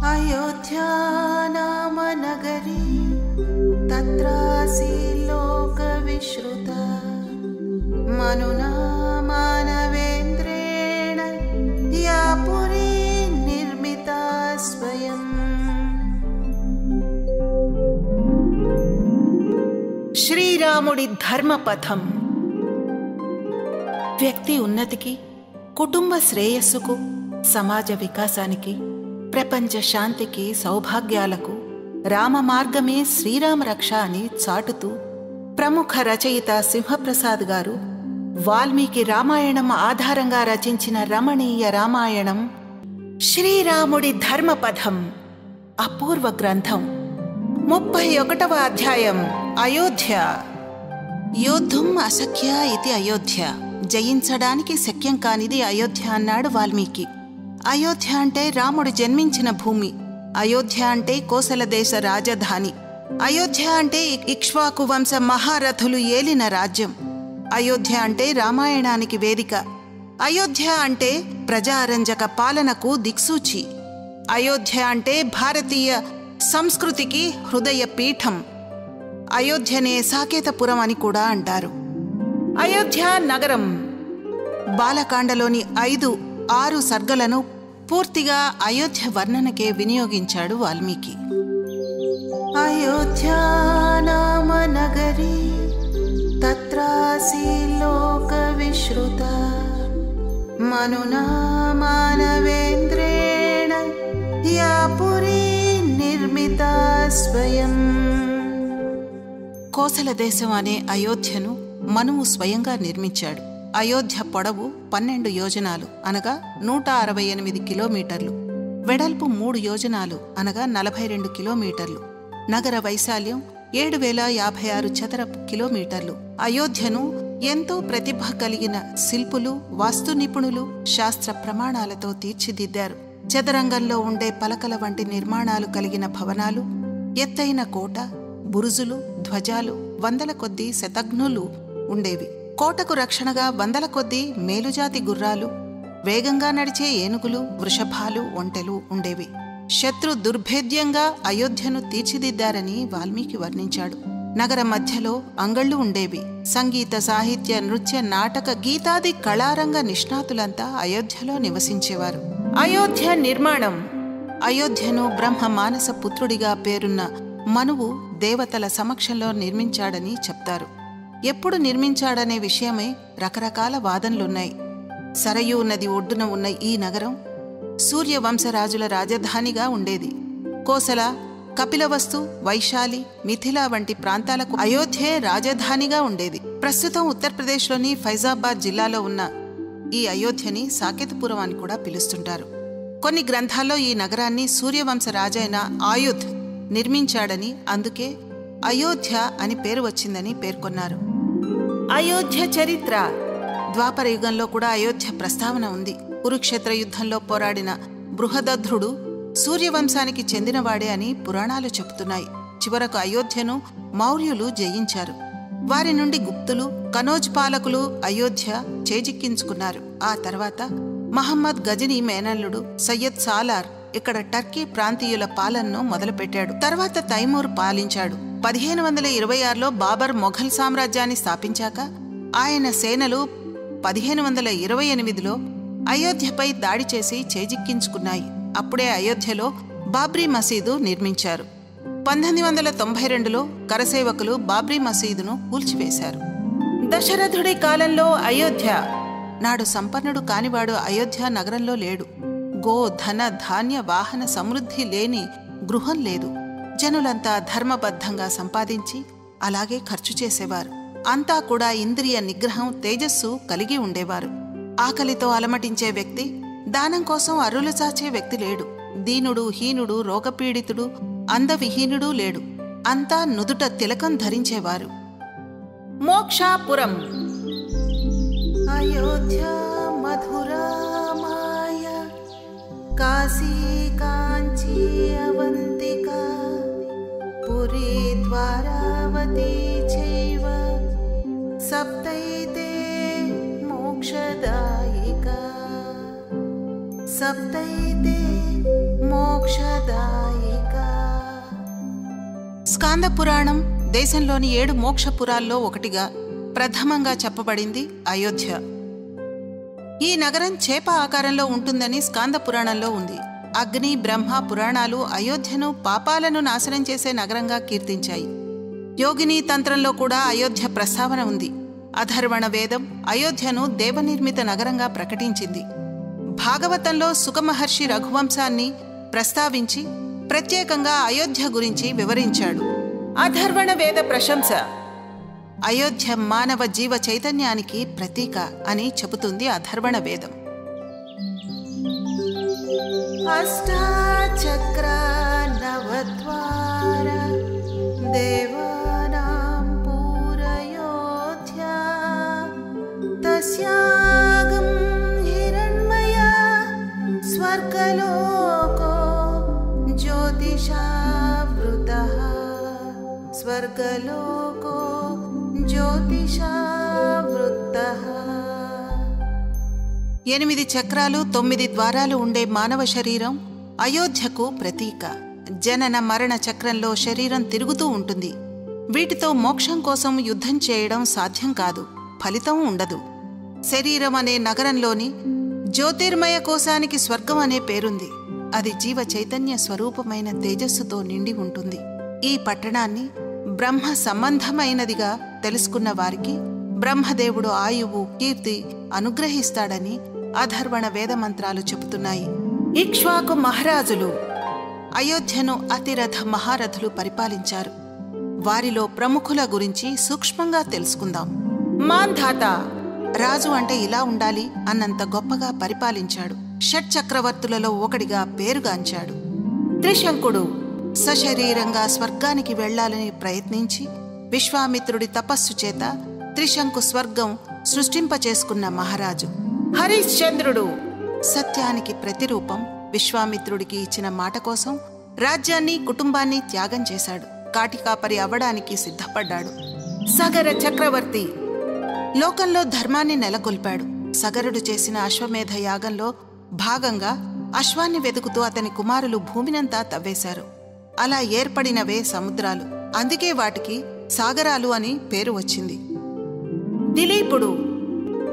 अयोध्या नाम नगरी तत्रासी लोकविश्रुता मनुना मानवेन्द्रेण या पुरी निर्मिता स्वयं। శ్రీరాముడి ధర్మపథం. వ్యక్తి ఉన్నతికి, కుటుంబ శ్రేయస్సుకు, సమాజ వికాసానికి, ప్రపంచ శాంతికి, సౌభాగ్యాలకు రామ మార్గమే శ్రీరామ రక్ష అని చాటుతూ ప్రముఖ రచయిత సింహప్రసాద్ గారు వాల్మీకి రామాయణం ఆధారంగా రచించిన రమణీయ రామాయణం శ్రీరాముడి ధర్మపథం అపూర్వ గ్రంథం. 31వ అధ్యాయం అయోధ్య. యోద్ధుం అశక్య ఇది అయోధ్య. జయించడానికి శక్యం కానిది అయోధ్య అన్నాడు వాల్మీకి. అయోధ్య అంటే రాముడు జన్మించిన భూమి. అయోధ్య అంటే కోసల దేశ రాజధాని. అయోధ్య అంటే ఇక్ష్వాకు వంశ మహారథులు ఏలిన రాజ్యం. అయోధ్య అంటే రామాయణానికి వేదిక. అయోధ్య అంటే ప్రజారంజక పాలనకు దిక్సూచి. అయోధ్య అంటే భారతీయ సంస్కృతికి హృదయ పీఠం. అయోధ్యనే సాకేతపురం అని కూడా అంటారు. అయోధ్య నగరం బాలకాండలోని 5-6 సర్గలను పూర్తిగా అయోధ్య వర్ణనకే వినియోగించాడు వాల్మీకి. అయోధ్య నామ నగరీ తత్రాసి లోక విశ్రుత మనునా మానవేంద్రేణ యా పురీ నిర్మితా స్వయం. కోసల దేశం అనే అయోధ్యను మనువు స్వయంగా నిర్మించాడు. అయోధ్య పొడవు 12 యోజనాలు అనగా 168 కిలోమీటర్లు, వెడల్పు 3 యోజనాలు అనగా 42 కిలోమీటర్లు, నగర వైశాల్యం 7056 చదరపు కిలోమీటర్లు. అయోధ్యను ఎంతో ప్రతిభ కలిగిన శిల్పులు, వాస్తు నిపుణులు శాస్త్ర ప్రమాణాలతో తీర్చిదిద్దారు. చదరంగంలో ఉండే పలకల వంటి నిర్మాణాలు కలిగిన భవనాలు, ఎత్తైన కోట, బురుజులు, ధ్వజాలు, 100ల కొద్దీ శతఘ్నులు ఉండేవి. కోటకు రక్షణగా 100ల కొద్దీ మేలుజాతి గుర్రాలు, వేగంగా నడిచే ఏనుగులు, వృషభాలు, ఒంటెలు ఉండేవి. శత్రు దుర్భేద్యంగా అయోధ్యను తీర్చిదిద్దారని వాల్మీకి వర్ణించాడు. నగర మధ్యలో అంగళ్ళు ఉండేవి. సంగీత, సాహిత్య, నృత్య, నాటక, గీతాది కళారంగ నిష్ణాతులంతా అయోధ్యలో నివసించేవారు. అయోధ్య నిర్మాణం. అయోధ్యను బ్రహ్మ మానస పుత్రుడిగా పేరున్న మనువు దేవతల సమక్షంలో నిర్మించాడని చెప్తారు. ఎప్పుడు నిర్మించాడనే విషయమై రకరకాల వాదనలున్నాయి. సరయూ నది ఒడ్డున ఉన్న ఈ నగరం సూర్యవంశరాజుల రాజధానిగా ఉండేది. కోసల, కపిలవస్తు, వైశాలి, మిథిల వంటి ప్రాంతాలకు అయోధ్యే రాజధానిగా ఉండేది. ప్రస్తుతం ఉత్తరప్రదేశ్లోని ఫైజాబాద్ జిల్లాలో ఉన్న ఈ అయోధ్యని సాకేతపురం అని కూడా పిలుస్తుంటారు. కొన్ని గ్రంథాల్లో ఈ నగరాన్ని సూర్యవంశ రాజైన ఆయుధ్ నిర్మించాడని, అందుకే అయోధ్య అని పేరు వచ్చిందని పేర్కొన్నారు. అయోధ్య చరిత్ర. ద్వాపర యుగంలో కూడా అయోధ్య ప్రస్తావన ఉంది. కురుక్షేత్ర యుద్ధంలో పోరాడిన బృహదధ్రుడు సూర్యవంశానికి చెందినవాడే అని పురాణాలు చెబుతున్నాయి. చివరకు అయోధ్యను మౌర్యులు జయించారు. వారి నుండి గుప్తులు, కనోజ్ పాలకులు అయోధ్య చేజిక్కించుకున్నారు. ఆ తర్వాత మహమ్మద్ గజనీ మేనల్లుడు సయ్యద్ సాలార్ ఇక్కడ టర్కీ ప్రాంతీయుల పాలనను మొదలుపెట్టాడు. తర్వాత తైమూర్ పాలించాడు. 1526లో బాబర్ మొఘల్ సామ్రాజ్యాన్ని స్థాపించాక ఆయన సేనలు 1528లో అయోధ్యపై దాడి చేసి చేజిక్కించుకున్నాయి. అప్పుడే అయోధ్యలో బాబ్రీ మసీదు నిర్మించారు. 1992లో కరసేవకులు బాబ్రీ మసీదును కూల్చివేశారు. దశరథుడి కాలంలో అయోధ్య. నాడు సంపన్నుడు కానివాడు అయోధ్య నగరంలో లేడు. గో, ధన, ధాన్య, వాహన సమృద్ధి లేని గృహం లేదు. జనులంతా ధర్మబద్ధంగా సంపాదించి అలాగే ఖర్చు చేసేవారు. అంతా కూడా ఇంద్రియ నిగ్రహం, తేజస్సు కలిగి ఉండేవారు. ఆకలితో అలమటించే వ్యక్తి, దానం కోసం అరులు చాచే వ్యక్తి లేడు. దీనుడు, హీనుడు, రోగపీడితుడు, అందవిహీనుడు లేడు. అంతా నుదుట తిలకం ధరించేవారు. మోక్షాపురం. అయోధ్య మధురా మాయ కాశీ కాంచీ అవంతికా పురీ ద్వారావతీ చైవ సప్తైతే మోక్షదాయికా. సప్తైతే మోక్షదాయిక. స్కాంద పురాణం దేశంలోని 7 మోక్షపురాల్లో ఒకటిగా ప్రథమంగా చెప్పబడింది అయోధ్య. ఈ నగరం చేప ఆకారంలో ఉంటుందని స్కాంద పురాణంలో ఉంది. అగ్ని, బ్రహ్మ పురాణాలు అయోధ్యను పాపాలను నాశనం చేసే నగరంగా కీర్తించాయి. యోగిని తంత్రంలో కూడా అయోధ్య ప్రస్తావన ఉంది. అథర్వణ వేదం అయోధ్యను దేవనిర్మిత నగరంగా ప్రకటించింది. భాగవతంలో సుఖమహర్షి రఘువంశాన్ని ప్రస్తావించి ప్రత్యేకంగా అయోధ్య గురించి వివరించాడు. అథర్వణ వేద ప్రశంస అయోధ్య మానవ జీవ చైతన్యానికి ప్రతీక అని చెబుతుంది అథర్వణ వేదం. అష్టాచక్ర నవద్వార దేవానాం పూరయోధ్య తస్యాగం హిరణ్మయ స్వర్గలోకో జ్యోతిషావృతః స్వర్గలోకో జ్యోతిషావృతః. 8 చక్రాలు 9 ద్వారాలు ఉండే మానవ శరీరం అయోధ్యకు ప్రతీక. జనన మరణ చక్రంలో శరీరం తిరుగుతూ ఉంటుంది. వీటితో మోక్షం కోసం యుద్ధం చేయడం సాధ్యం కాదు, ఫలితం ఉండదు. శరీరం అనే నగరంలోని జ్యోతిర్మయ కోశానికి స్వర్గం అనే పేరుంది. అది జీవ చైతన్య స్వరూపమైన తేజస్సుతో నిండి ఉంటుంది. ఈ పట్టణాన్ని బ్రహ్మ సంబంధమైనదిగా తెలుసుకున్న వారికి బ్రహ్మదేవుడు ఆయువు, కీర్తి అనుగ్రహిస్తాడని అథర్వణ వేదమంత్రాలు చెబుతున్నాయి. ఇక్ష్వాకు మహారాజులు అయోధ్యను అతిరథ మహారథులు పరిపాలించారు. వారిలో ప్రముఖుల గురించి సూక్ష్మంగా తెలుసుకుందాం. మాంధాత రాజు అంటే ఇలా ఉండాలి అన్నంత గొప్పగా పరిపాలించాడు. షట్చక్రవర్తులలో ఒకడిగా పేరుగాంచాడు. త్రిశంకుడు సశరీరంగా స్వర్గానికి వెళ్లాలని ప్రయత్నించి విశ్వామిత్రుడి తపస్సు చేత త్రిశంకు స్వర్గం సృష్టింపచేసుకున్న మహారాజు. హరిశ్చంద్రుడు సత్యానికి ప్రతిరూపం. విశ్వామిత్రుడికి ఇచ్చిన మాట కోసం రాజ్యాన్ని, కుటుంబాన్ని త్యాగం చేశాడు. కాటికాపరి అవ్వడానికి సిద్ధపడ్డాడు. సగర చక్రవర్తి లోకంలో ధర్మాన్ని నెలకొల్పాడు. సగరుడు చేసిన అశ్వమేధ యాగంలో భాగంగా అశ్వాన్ని వెతుకుతూ అతని కుమారులు భూమినంతా తవ్వేశారు. అలా ఏర్పడినవే సముద్రాలు. అందుకే వాటికి సాగరాలు అని పేరు వచ్చింది. దిలీపుడు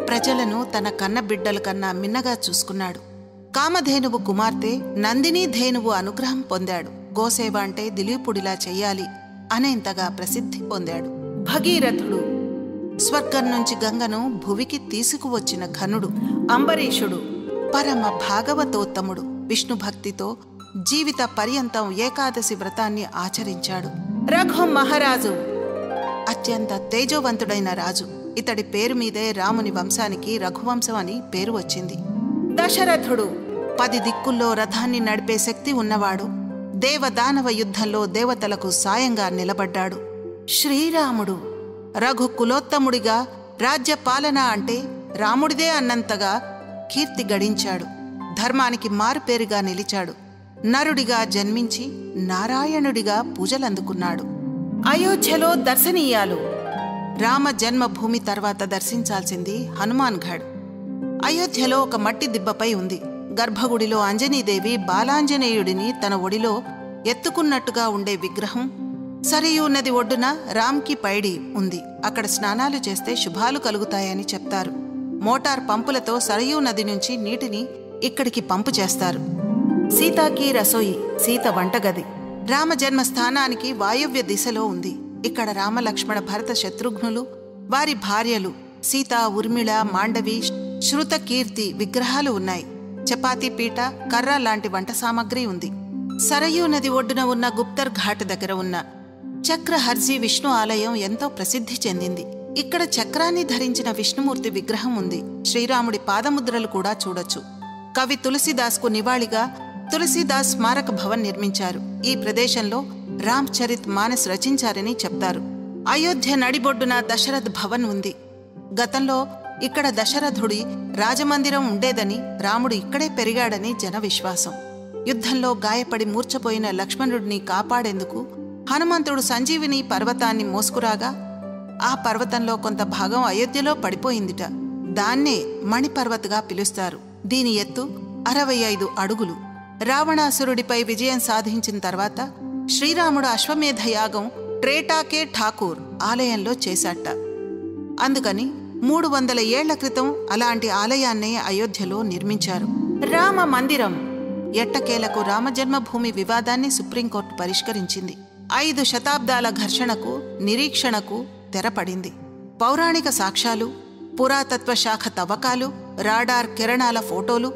ప్రజలను తన కన్నబిడ్డల కన్నా మిన్నగా చూసుకున్నాడు. కామధేనువు కుమార్తె నందినీ ధేనువు అనుగ్రహం పొందాడు. గోసేవ అంటే దిలీపుడిలా చెయ్యాలి అనేంతగా ప్రసిద్ధి పొందాడు. భగీరథుడు స్వర్గం నుంచి గంగను భువికి తీసుకువచ్చిన ఘనుడు. అంబరీషుడు పరమ భాగవతోత్తముడు. విష్ణు భక్తితో జీవిత పర్యంతం ఏకాదశి వ్రతాన్ని ఆచరించాడు. రఘు మహారాజు అత్యంత తేజోవంతుడైన రాజు. ఇతడి పేరు మీదే రాముని వంశానికి రఘువంశం అని పేరు వచ్చింది. దశరథుడు 10 దిక్కుల్లో రథాన్ని నడిపే శక్తి ఉన్నవాడు. దేవదానవ యుద్ధంలో దేవతలకు సాయంగా నిలబడ్డాడు. శ్రీరాముడు రఘు కులోత్తముడిగా రాజ్యపాలన అంటే రాముడిదే అన్నంతగా కీర్తి గడించాడు. ధర్మానికి మారుపేరుగా నిలిచాడు. నరుడిగా జన్మించి నారాయణుడిగా పూజలందుకున్నాడు. అయోధ్యలో దర్శనీయాలు. రామ జన్మభూమి తర్వాత దర్శించాల్సింది హనుమాన్ఘడ్. అయోధ్యలో ఒక మట్టి దిబ్బపై ఉంది. గర్భగుడిలో అంజనీదేవి బాలాంజనేయుడిని తన ఒడిలో ఎత్తుకున్నట్టుగా ఉండే విగ్రహం. సరయూ నది ఒడ్డున రామ్కి పైడి ఉంది. అక్కడ స్నానాలు చేస్తే శుభాలు కలుగుతాయని చెప్తారు. మోటార్ పంపులతో సరయూ నది నుంచి నీటిని ఇక్కడికి పంపు చేస్తారు. సీతాకి రసోయి, సీత వంటగది. రామ జన్మస్థానానికి వాయవ్య దిశలో ఉంది. ఇక్కడ రామలక్ష్మణ భరత శత్రుఘ్నులు, వారి భార్యలు సీత, ఉర్మిళ, మాండవి, శృతకీర్తి విగ్రహాలు ఉన్నాయి. చపాతీ పీట, కర్ర లాంటి వంట సామగ్రి ఉంది. సరయూ నది ఒడ్డున ఉన్న గుప్తర్ ఘాట్ దగ్గర ఉన్న చక్రహర్జీ విష్ణు ఆలయం ఎంతో ప్రసిద్ధి చెందింది. ఇక్కడ చక్రాన్ని ధరించిన విష్ణుమూర్తి విగ్రహం ఉంది. శ్రీరాముడి పాదముద్రలు కూడా చూడొచ్చు. కవి తులసీదాస్కు నివాళిగా తులసీదాస్ స్మారక భవన్ నిర్మించారు. ఈ ప్రదేశంలో రామ్ చరిత్ మానస్ రచించారని చెప్తారు. అయోధ్య నడిబొడ్డున దశరథ్ భవన్ ఉంది. గతంలో ఇక్కడ దశరథుడి రాజమందిరం ఉండేదని, రాముడు ఇక్కడే పెరిగాడని జన విశ్వాసం. యుద్ధంలో గాయపడి మూర్ఛపోయిన లక్ష్మణుడిని కాపాడేందుకు హనుమంతుడు సంజీవిని పర్వతాన్ని మోసుకురాగా ఆ పర్వతంలో కొంత భాగం అయోధ్యలో పడిపోయిందిట. దాన్నే మణిపర్వత్గా పిలుస్తారు. దీని ఎత్తు 65 అడుగులు. రావణాసురుడిపై విజయం సాధించిన తర్వాత శ్రీరాముడు అశ్వమేధ యాగం ట్రేటాకే ఠాకూర్ ఆలయంలో చేశాట. అందుకని 300 ఏళ్ల క్రితం అలాంటి ఆలయాన్నే అయోధ్యలో నిర్మించారు. రామ మందిరం. ఎట్టకేలకు రామజన్మభూమి వివాదాన్ని సుప్రీంకోర్టు పరిష్కరించింది. 5 శతాబ్దాల ఘర్షణకు, నిరీక్షణకు తెరపడింది. పౌరాణిక సాక్ష్యాలు, పురాతత్వ శాఖ తవ్వకాలు, రాడార్ కిరణాల ఫోటోలు,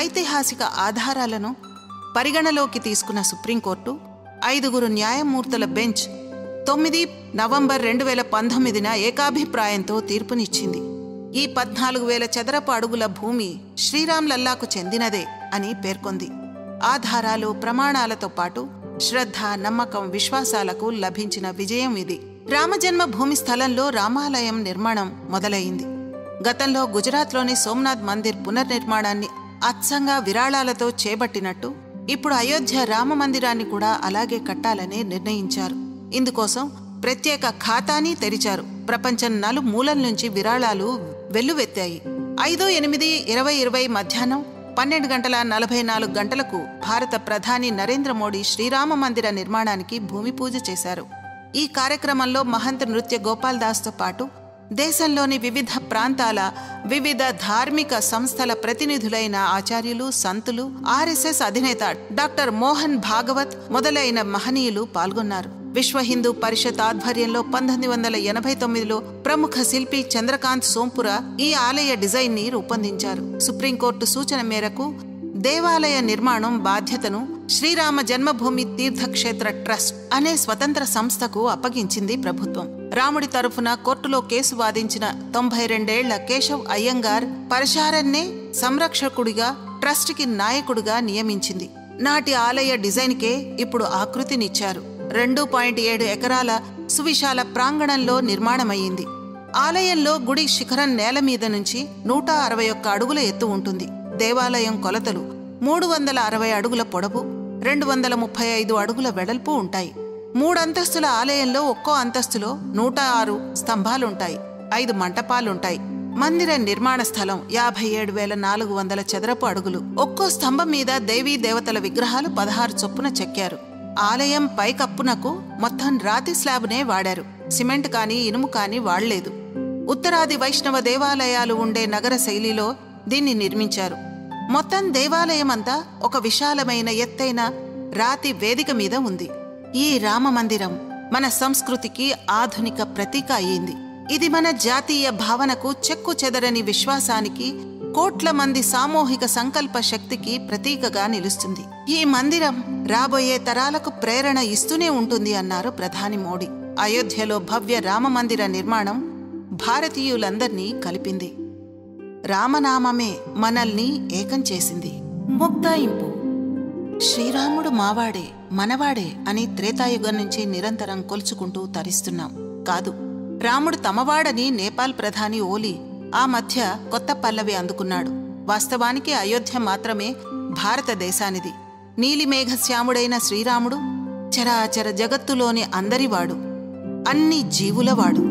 ఐతిహాసిక ఆధారాలను పరిగణలోకి తీసుకున్న సుప్రీంకోర్టు 5 న్యాయమూర్తుల బెంచ్ 9 నవంబర్ 2019న ఏకాభిప్రాయంతో తీర్పునిచ్చింది. ఈ 14,000 చదరపు అడుగుల భూమి శ్రీరామ్ లల్లాకు చెందినదే అని పేర్కొంది. ఆధారాలు, ప్రమాణాలతో పాటు శ్రద్ధ, నమ్మకం, విశ్వాసాలకు లభించిన విజయం ఇది. రామజన్మభూమి స్థలంలో రామాలయం నిర్మాణం మొదలైంది. గతంలో గుజరాత్లోని సోమనాథ్ మందిర్ పునర్నిర్మాణాన్ని అచ్చంగా విరాళాలతో చేపట్టినట్టు ఇప్పుడు అయోధ్య రామ మందిరాన్ని కూడా అలాగే కట్టాలని నిర్ణయించారు. ఇందుకోసం ప్రత్యేక ఖాతాని తెరిచారు. ప్రపంచం నలుమూలల నుంచి విరాళాలు వెల్లువెత్తాయి. 5/8/2020 మధ్యాహ్నం 12:44 గంటలకు భారత ప్రధాని నరేంద్ర మోడీ శ్రీరామ మందిర నిర్మాణానికి భూమి పూజ చేశారు. ఈ కార్యక్రమంలో మహంత్ నృత్య గోపాల్ దాస్తో పాటు దేశంలోని వివిధ ప్రాంతాల వివిధ ధార్మిక సంస్థల ప్రతినిధులైన ఆచార్యులు, సంతులు, RSS అధినేత డాక్టర్ మోహన్ భాగవత్ మొదలైన మహనీయులు పాల్గొన్నారు. విశ్వ హిందూ పరిషత్ ఆధ్వర్యంలో 1989లో ప్రముఖ శిల్పి చంద్రకాంత్ సోంపురా ఈ ఆలయ డిజైన్ని రూపొందించారు. సుప్రీంకోర్టు సూచన మేరకు దేవాలయ నిర్మాణం బాధ్యతను శ్రీరామ జన్మభూమి తీర్థక్షేత్ర ట్రస్ట్ అనే స్వతంత్ర సంస్థకు అప్పగించింది ప్రభుత్వం. రాముడి తరఫున కోర్టులో కేసు వాదించిన 92 ఏళ్ల కేశవ్ అయ్యంగార్ పరశారన్నే సంరక్షకుడిగా, ట్రస్ట్కి నాయకుడిగా నియమించింది. నాటి ఆలయ డిజైన్కే ఇప్పుడు ఆకృతినిచ్చారు. 2.7 ఎకరాల సువిశాల ప్రాంగణంలో నిర్మాణమయ్యింది. ఆలయంలో గుడి శిఖరం నేల మీద నుంచి 161 అడుగుల ఎత్తు ఉంటుంది. దేవాలయం కొలతలు 360 అడుగుల పొడవు, 235 అడుగుల వెడల్పు ఉంటాయి. 3 అంతస్తుల ఆలయంలో ఒక్కో అంతస్తులో 106 స్తంభాలుంటాయి, 5 మంటపాలుంటాయి. మందిర నిర్మాణ స్థలం 57,400 చదరపు అడుగులు. ఒక్కో స్తంభం మీద దేవీ దేవతల విగ్రహాలు 16 చొప్పున చెక్కారు. ఆలయం పైకప్పునకు మొత్తం రాతి స్లాబ్నే వాడారు. సిమెంట్ కానీ ఇనుము కానీ వాడలేదు. ఉత్తరాది వైష్ణవ దేవాలయాలు ఉండే నగర శైలిలో దీన్ని నిర్మించారు. మొత్తం దేవాలయం అంతా ఒక విశాలమైన ఎత్తైన రాతి వేదిక మీద ఉంది. ఈ రామ మందిరం మన సంస్కృతికి ఆధునిక ప్రతీక అయ్యింది. ఇది మన జాతీయ భావనకు, చెక్కు చెదరని విశ్వాసానికి, కోట్ల మంది సామూహిక సంకల్ప శక్తికి ప్రతీకగా నిలుస్తుంది. ఈ మందిరం రాబోయే తరాలకు ప్రేరణ ఇస్తూనే ఉంటుంది అన్నారు ప్రధాని మోడీ. అయోధ్యలో భవ్య రామ మందిర నిర్మాణం భారతీయులందర్నీ కలిపింది. రామనామమే మనల్ని ఏకం చేసింది. ముక్తాయింపు. శ్రీరాముడు మావాడే, మనవాడే అని త్రేతాయుగం నుంచి నిరంతరం కొలుచుకుంటూ తరిస్తున్నాం. కాదు, రాముడు తమవాడని నేపాల్ ప్రధాని ఓలీ ఆ మధ్య కొత్త పల్లవి అందుకున్నాడు. వాస్తవానికి అయోధ్య మాత్రమే భారతదేశానిది. నీలిమేఘశ్యాముడైన శ్రీరాముడు చరాచర జగత్తులోని అందరివాడు, అన్ని జీవులవాడు.